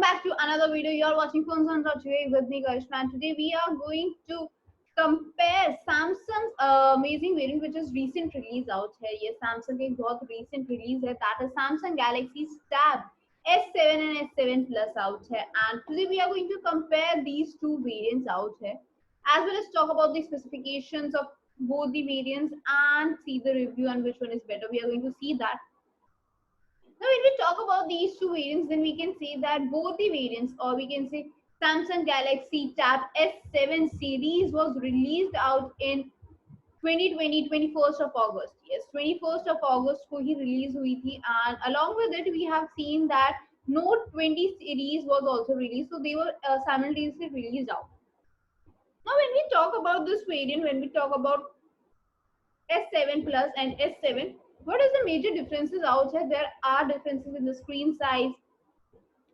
welcome back to another video. You are watching Phones on Touch with me, Karishma. And today we are going to compare Samsung's amazing variant, which is recent release out here. Yes, Samsung की बहुत recent release है. That is Samsung Galaxy Tab S7 and S7 Plus out here. And today we are going to compare these two variants out here, as well as talk about the specifications of both the variants and see the review and which one is better. We are going to see that. Now, when we talk about these two variants, then we can say that both the variants, or we can say Samsung Galaxy Tab S7 series was released out in 2020, 21st of August. Yes, 21st of August को ही release हुई थी, and along with it, we have seen that Note 20 series was also released, so they were simultaneously released out. Now, when we talk about this variant, when we talk about S7 Plus and S7, what is the major differences out here? There are differences in the screen size,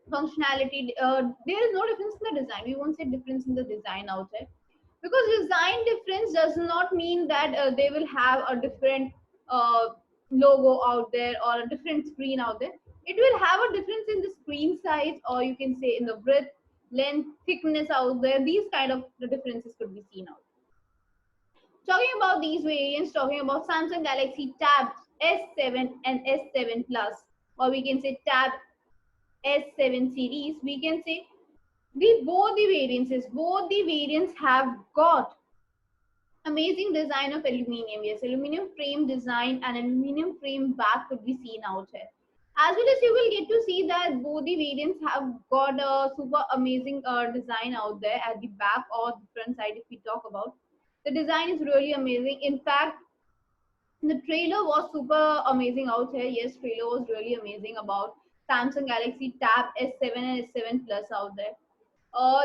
functionality. There is no difference in the design. We won't say difference in the design out here, because design difference does not mean that they will have a different uh, logo out there or a different screen out there. It will have a difference in the screen size, or you can say in the width, length, thickness out there. These kind of the differences could be seen out. Talking about these variants, talking about Samsung Galaxy Tab S7 and S7 Plus, or we can say Tab S7 series, we can say both the variants have got amazing design of aluminium. Yes, aluminium frame design and aluminium frame back could be seen out here. As well as you will get to see that both the variants have got a super amazing design out there at the back or the front side. If we talk about, the design is really amazing. In fact, the trailer was super amazing out here. Yes, trailer was really amazing about Samsung Galaxy Tab S7 and S7 Plus out there.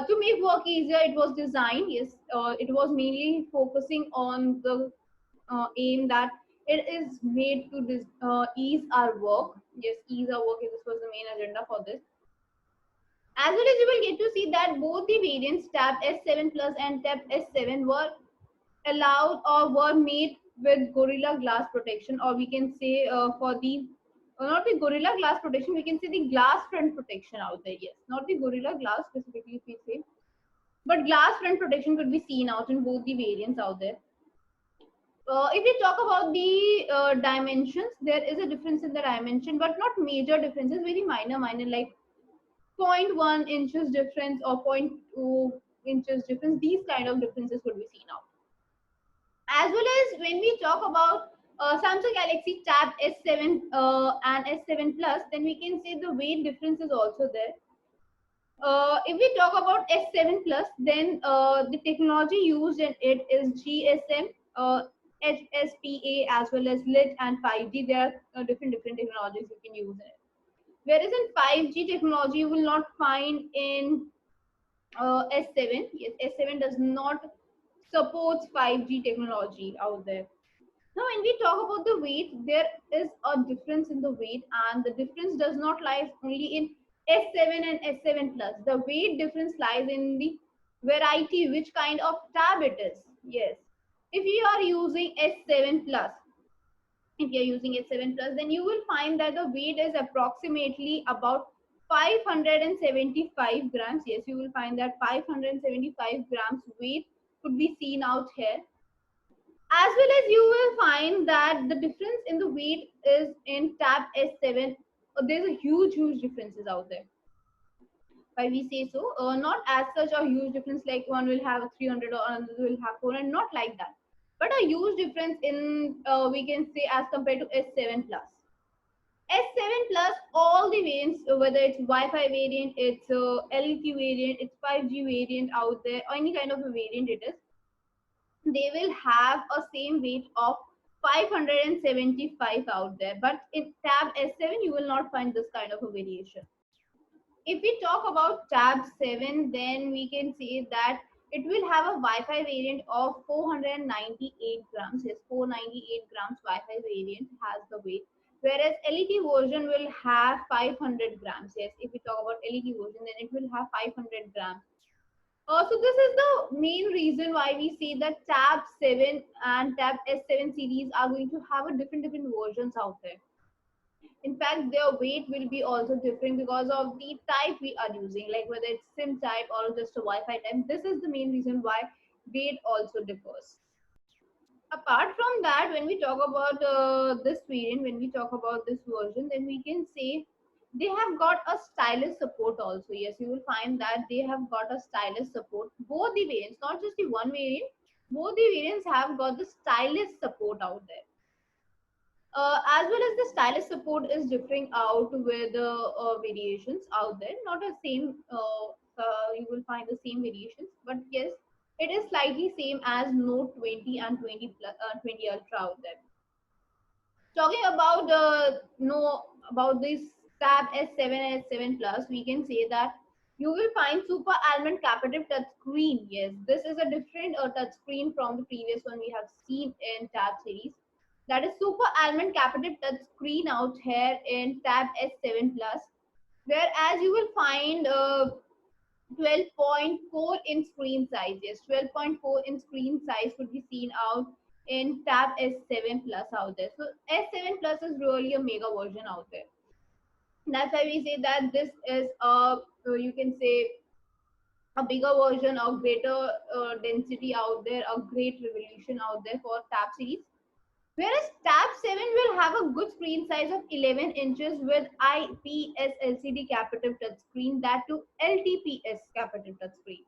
To make work easier, it was designed. Yes, it was mainly focusing on the aim that it is made to ease our work. Yes, ease our work. This was the main agenda for this. As well as you will get to see that both the variants Tab S7 Plus and Tab S7 were allowed or were made with Gorilla Glass protection, or we can say for the not the Gorilla Glass protection, we can say the glass front protection out there. Yes, not the Gorilla Glass specifically, if we say, but glass front protection could be seen out in both the variants out there. If we talk about the dimensions, there is a difference in the dimension, but not major differences, very minor, like 0.1 inches difference or 0.2 inches difference. These kind of differences could be seen out. As well as when we talk about Samsung Galaxy Tab S7 and S7 Plus, then we can say the weight difference is also there. If we talk about S7 Plus, then the technology used in it is GSM, HSPA, as well as LIT and 5G. There are different technologies you can use in it. Whereas in 5G technology, you will not find in S7. Yes, S7 does not supports 5G technology out there. Now, when we talk about the weight, there is a difference in the weight, and the difference does not lie only in S7 and S7 Plus. The weight difference lies in the variety, which kind of tab it is. Yes, if you are using S7 Plus, then you will find that the weight is approximately about 575 grams. Yes, you will find that 575 grams weight could be seen out here. As well as you will find that the difference in the weight is in Tab S7. There's a huge differences out there. Why we say so? Not as such a huge difference like one will have 300 or another will have 400, not like that. But a huge difference in, we can say, as compared to S7 Plus. S7 Plus, all the variants, whether it's Wi-Fi variant, it's LTE variant, it's 5G variant out there, or any kind of a variant it is, they will have a same weight of 575 out there. But in Tab S7, you will not find this kind of a variation. If we talk about Tab 7, then we can say that it will have a Wi-Fi variant of 498 grams. Yes, 498 grams Wi-Fi variant has the weight. Whereas LTE version will have 500 grams. Yes, if we talk about LTE version, then it will have 500 grams. So this is the main reason why we say that Tab 7 and Tab S7 series are going to have a different versions out there. In fact, their weight will be also different because of the type we are using, like whether it's SIM type or just a Wi-Fi type. This is the main reason why weight also differs. Apart from that, when we talk about this variant, when we talk about this version, then we can say they have got a stylus support also. Yes, you will find that they have got a stylus support. Both the variants, not just the one variant, both the variants have got the stylus support out there. As well as the stylus support is differing out with the variations out there. Not the same, you will find the same variations, but yes, it is slightly same as Note 20 and 20 plus, 20 Ultra out there. Talking about about this Tab S7 and S7 Plus, we can say that you will find super almond capacitive touch screen. Yes, this is a different touch screen from the previous one we have seen in Tab series. That is super almond capacitive touch screen out here in Tab S7 Plus, whereas you will find 12.4 inch screen size. Yes, 12.4 inch screen size could be seen out in Tab S7 Plus out there. So S7 Plus is really a mega version out there. That's why we say that this is a, you can say, a bigger version, a greater density out there, a great revolution out there for Tab series. Whereas Tab 7 will have a good screen size of 11 inches with IPS LCD capacitive touchscreen, that to LTPS capacitive touchscreen.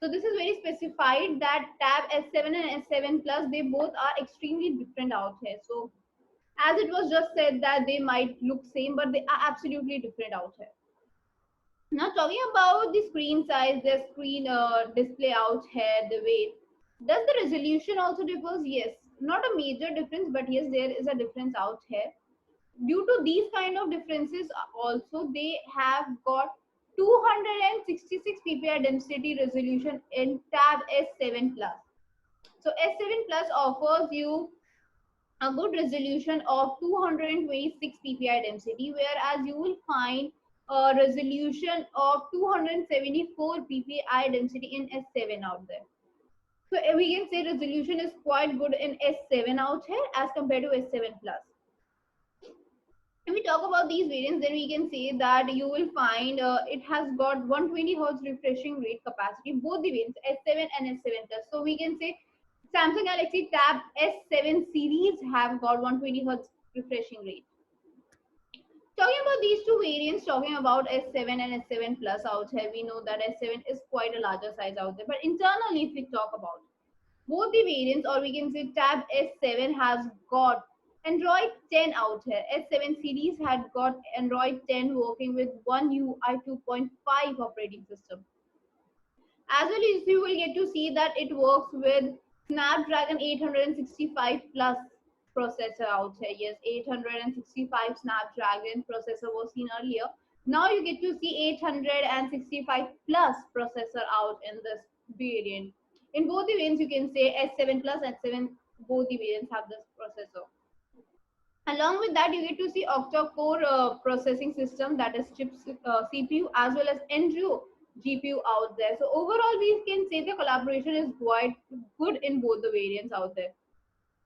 So this is very specified that Tab S7 and S7 Plus, they both are extremely different out here. So as it was just said that they might look same, but they are absolutely different out here. Now talking about the screen size, the screen display out here, the weight. Does the resolution also differs? Yes, not a major difference, but yes, there is a difference out here. Due to these kind of differences, also they have got 266 ppi density resolution in Tab S7 Plus. So S7 Plus offers you a good resolution of 226 ppi density, whereas you will find a resolution of 274 ppi density in S7 out there. So we can say resolution is quite good in S7 out here as compared to S7 Plus. When we talk about these variants, then we can say that you will find it has got 120 hertz refreshing rate capacity, both the variants S7 and S7 Plus. So we can say Samsung Galaxy Tab S7 series have got 120 hertz refreshing rate. Talking about these two variants, talking about S7 and S7 Plus out here, we know that S7 is quite a larger size out there. But internally, if we talk about both the variants, or we can say Tab S7 has got Android 10 out here. S7 series had got Android 10 working with One UI 2.5 operating system. As well as you will get to see that it works with Snapdragon 865 plus processor out here. Yes, 865 Snapdragon processor was seen earlier. Now you get to see 865 plus processor out in this variant. In both the variants, you can say S7 plus and S7, both the variants have this processor. Along with that, you get to see octa-core processing system, that is chips CPU, as well as Andrew GPU out there. So overall, we can say the collaboration is quite good in both the variants out there.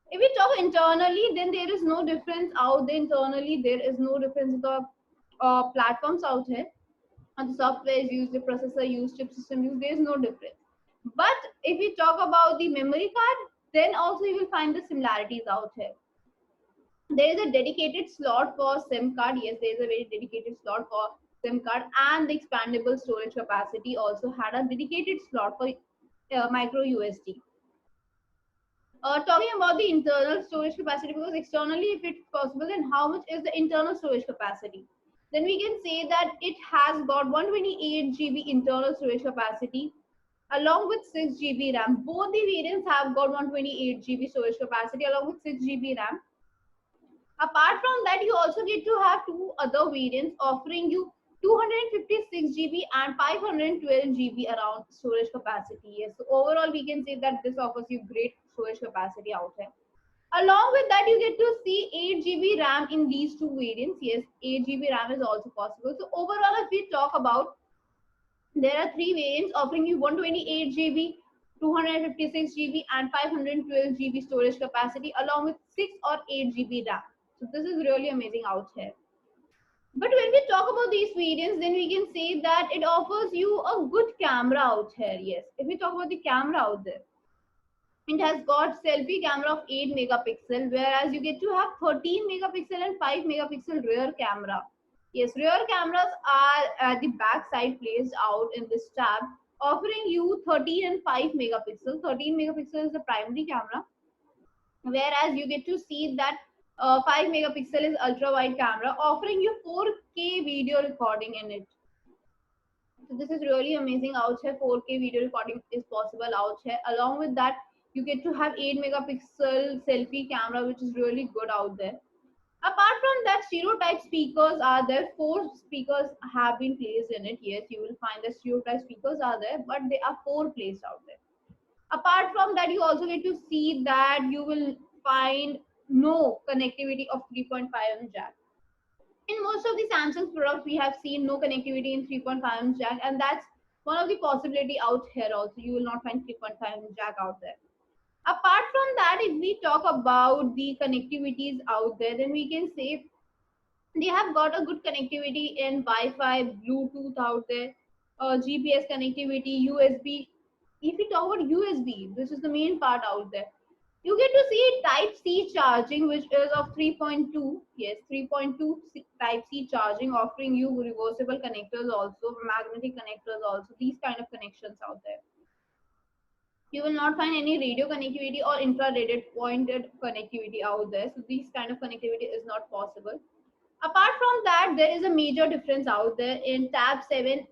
If we talk internally, then there is no difference out there. Internally, there is no difference in the platforms out here. And the software is used, the processor used, chip system used, there is no difference. But if we talk about the memory card, then also you will find the similarities out here. There is a dedicated slot for SIM card. Yes, there is a very dedicated slot for SIM card, and the expandable storage capacity also had a dedicated slot for micro USB. Talking about the internal storage capacity, because externally, if it's possible, then how much is the internal storage capacity? Then we can say that it has got 128 GB internal storage capacity along with 6 GB RAM. Both the variants have got 128 GB storage capacity along with 6 GB RAM. Apart from that, you also get to have two other variants offering you 256 GB and 512 GB around storage capacity. Yes, so overall we can say that this offers you great storage capacity out there. Along with that, you get to see 8 GB RAM in these two variants. Yes, 8 GB RAM is also possible. So overall, if we talk about, there are three variants offering you 128 GB, 256 GB and 512 GB storage capacity along with 6 or 8 GB RAM. So this is really amazing out here. But when we talk about these variants, then we can say that it offers you a good camera out here. Yes, if we talk about the camera out there, it has got selfie camera of 8 megapixel, whereas you get to have 13 megapixel and 5 megapixel rear camera. Yes, rear cameras are at the back side placed out in this tab, offering you 13 and 5 megapixel. 13 megapixel is the primary camera, whereas you get to see that 5 megapixel is ultra wide camera, offering you 4K video recording in it. So this is really amazing out here. 4K video recording is possible out here. Along with that, you get to have 8 megapixel selfie camera, which is really good out there. Apart from that, stereotype speakers are there. 4 speakers have been placed in it. Yes, you will find the stereotype speakers are there, but they are 4 placed out there. Apart from that, you also get to see that you will find no connectivity of 3.5 jack. In most of the Samsung products, we have seen no connectivity in 3.5 jack, and that's one of the possibility out here also. You will not find 3.5 jack out there. Apart from that, if we talk about the connectivities out there, then we can say they have got a good connectivity in Wi-Fi, Bluetooth out there, GPS connectivity, USB. If we talk about USB, this is the main part out there. You get to see Type C charging, which is of 3.2. Yes, 3.2 Type C charging, offering you reversible connectors also, magnetic connectors also. These kind of connections out there. You will not find any radio connectivity or infrared pointed connectivity out there. So these kind of connectivity is not possible. Apart from that, there is a major difference out there in Tab 7S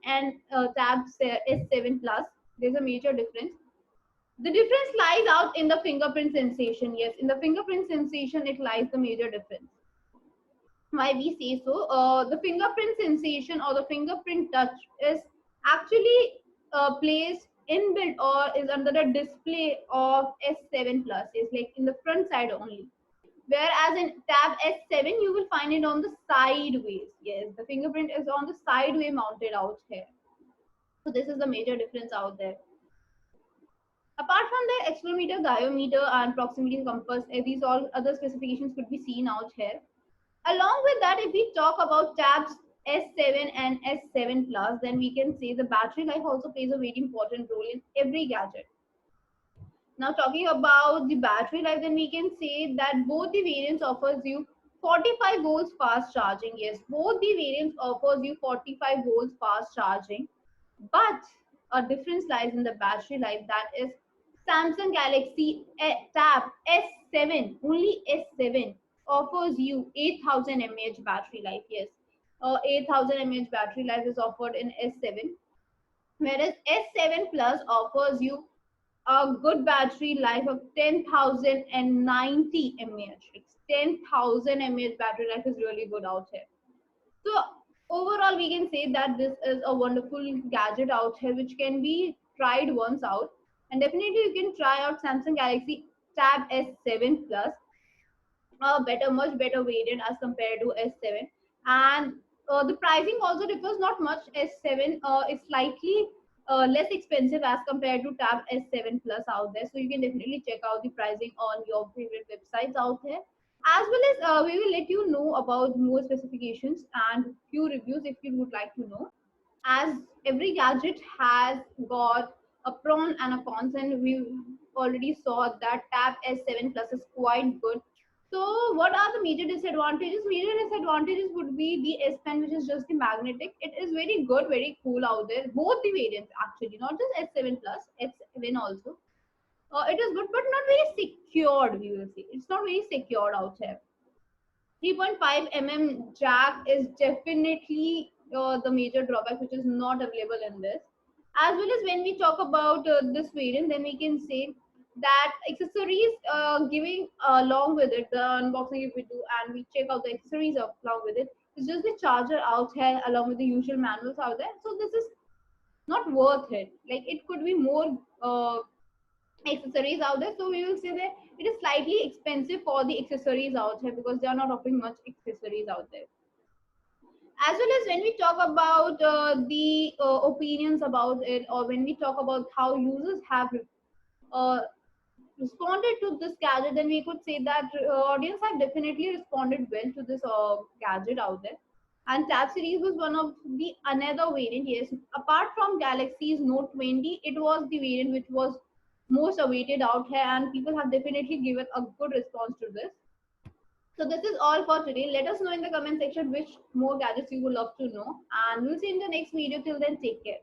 and Tab S7 Plus. There's a major difference. The difference lies out in the fingerprint sensation. Yes, in the fingerprint sensation, it lies the major difference. Why we say so? The fingerprint sensation or the fingerprint touch is actually placed inbuilt or is under the display of S7 Plus. It's like in the front side only. Whereas in tab S7, you will find it on the sideways. Yes, the fingerprint is on the sideway mounted out here. So this is the major difference out there. Apart from the accelerometer, gyroscope, and proximity compass, these all other specifications could be seen out here. Along with that, if we talk about tabs S7 and S7 Plus, then we can say the battery life also plays a very important role in every gadget. Now talking about the battery life, then we can say that both the variants offers you 45 volts fast charging. Yes, both the variants offers you 45 volts fast charging, but a difference lies in the battery life. That is Samsung Galaxy Tab S7, only S7 offers you 8000 mAh battery life. Yes, 8000 mAh battery life is offered in S7, whereas S7 Plus offers you a good battery life of 10,090 mAh. 10,000 mAh battery life is really good out here. So overall, we can say that this is a wonderful gadget out here, which can be tried once out. And definitely you can try out Samsung Galaxy Tab S7 Plus, a better, much better variant as compared to S7. And the pricing also differs not much. S7 is slightly less expensive as compared to Tab S7 Plus out there. So you can definitely check out the pricing on your favorite websites out there. As well as we will let you know about more specifications and few reviews if you would like to know. As every gadget has got a pros and a cons, and we already saw that Tab S7 Plus is quite good. So what are the major disadvantages? Major disadvantages would be the S Pen, which is just the magnetic. It is very good, very cool out there. Both the variants actually, not just S7 Plus, S7 also. It is good, but not very secured. We will see. It's not very secured out here. 3.5 jack is definitely the major drawback, which is not available in this. As well as when we talk about this variant, then we can say that accessories giving along with it, the unboxing if we do and we check out the accessories along with it, it's just the charger out here along with the usual manuals out there. So this is not worth it. Like it could be more accessories out there. So we will say that it is slightly expensive for the accessories out here because they are not offering much accessories out there. As well as when we talk about the opinions about it, or when we talk about how users have uh, responded to this gadget, then we could say that audience have definitely responded well to this gadget out there. And Tab series was one of the another variant. Yes, apart from Galaxy's Note 20, it was the variant which was most awaited out here, and people have definitely given a good response to this. So this is all for today. Let us know in the comment section which more gadgets you would love to know, and we'll see you in the next video. Till then, take care.